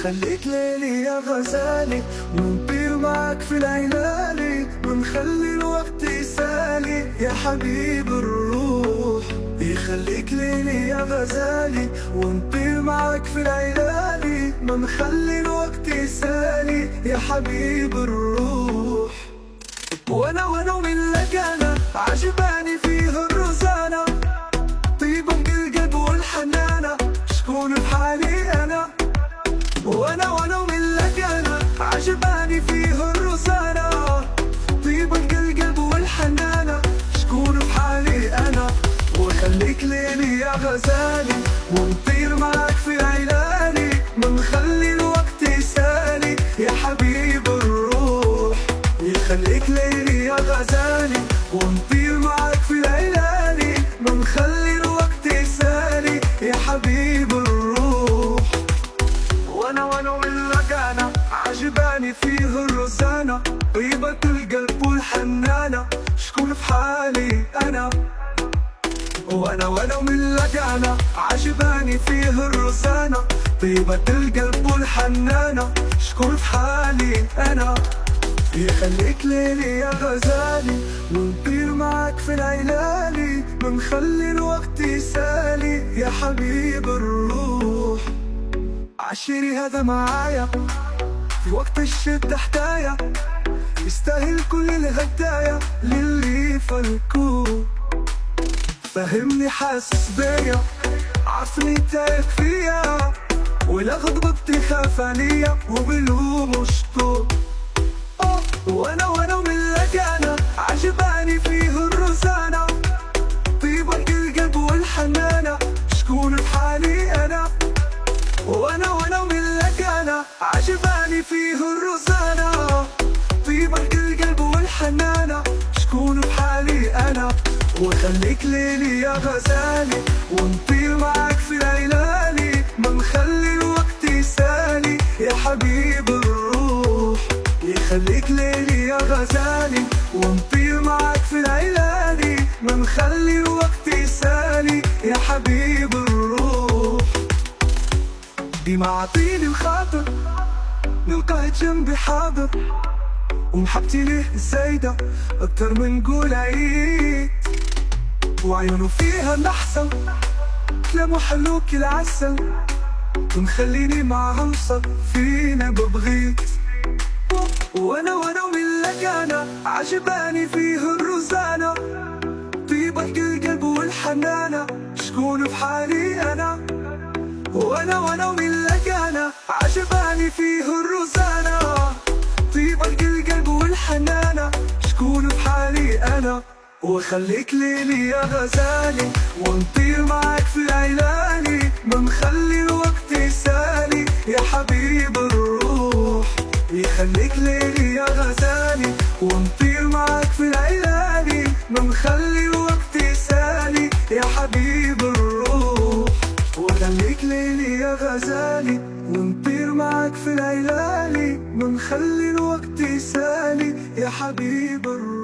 يخليك ليلي يا غزالي، ونطير معك في الليالي، ونخلي الوقت يسالي يا حبيب الروح. يخليك ليلي يا غزالي، ونطير معك في الليالي، ونخلي الوقت يسالي يا حبيب الروح. وانا ومن لك انا عجباني فيه الرزانة، طيبة من القلب والحنانة، شكون بحالي انا. وانا ومن لك انا عجباني فيه الرزانة، طيبة من القلب والحنانة، شكون بحالي انا. وخليك ليلي يا غزالي، ونطير معك في ليالي، منخلي الوقت يسالي يا حبيب الروح. يخليك ليلي يا غزالي، ونطير معك في ليالي، منخلي الوقت يسالي يا حبيب الروح. وانا ومن لك انا عجباني فيه الرزانة، طيبة القلب والحنانة، شكون في حالي انا. وانا ومن لك انا عجباني فيه الرزانة، طيبة القلب والحنانة، شكون في حالي انا. يخليك ليلي يا غزالي، ونطير معك في ليالي، منخلي الوقت يسالي يا حبيب الروح. عشيري هذا معايا في وقت الشدة حكاية، يستاهل كل الهدايا للي فلكوه. فهمني حاسس بيا، عرفني تايك فيا، ولا غضبتي خاف عليا وبلوم وشكو. وانا ومن لك انا عجباني فيه الرزانة، طيبة القلب والحنانة، شكون بحالي انا. وانا ومن لك انا عجباني فيه الرزانة، طيبة القلب والحنانة، شكون بحالي انا. وخليك ليلي يا غزالي، ونطير معك في ليالي، منخلي الوقت يسالي يا حبيب الروح. يخليك ليلي يا غزالي، ونطير معك في ليالي، منخلي الوقت يسالي يا حبيب الروح. ديما عطيني الخاطر، نلقاه جنبي حاضر، ومحبتي ليه زايدة أكتر من قول عيد. وعيونه فيها الأحسن، كلامه حلو كالعسل، ومخليني معها نوصل فينا ببغيت. وانا ومن لك انا عجباني فيه الرزانة، طيبة القلب والحنانة، شكون بحالي انا. وانا ومن لك انا عجباني فيه الرزانة، طيبة القلب والحنانة، شكون بحالي انا. وخليك ليلي يا غزالي، ونطير معك في ليالي، منخلي الوقت يسالي يا حبيب الروح. يخليك ليلي يا غزالي، ونطير معك في ليالي، منخلي الوقت يسالي يا حبيب الروح. وخليك ليلي يا غزالي، ونطير معك في ليالي، منخلي الوقت يسالي يا حبيب الروح.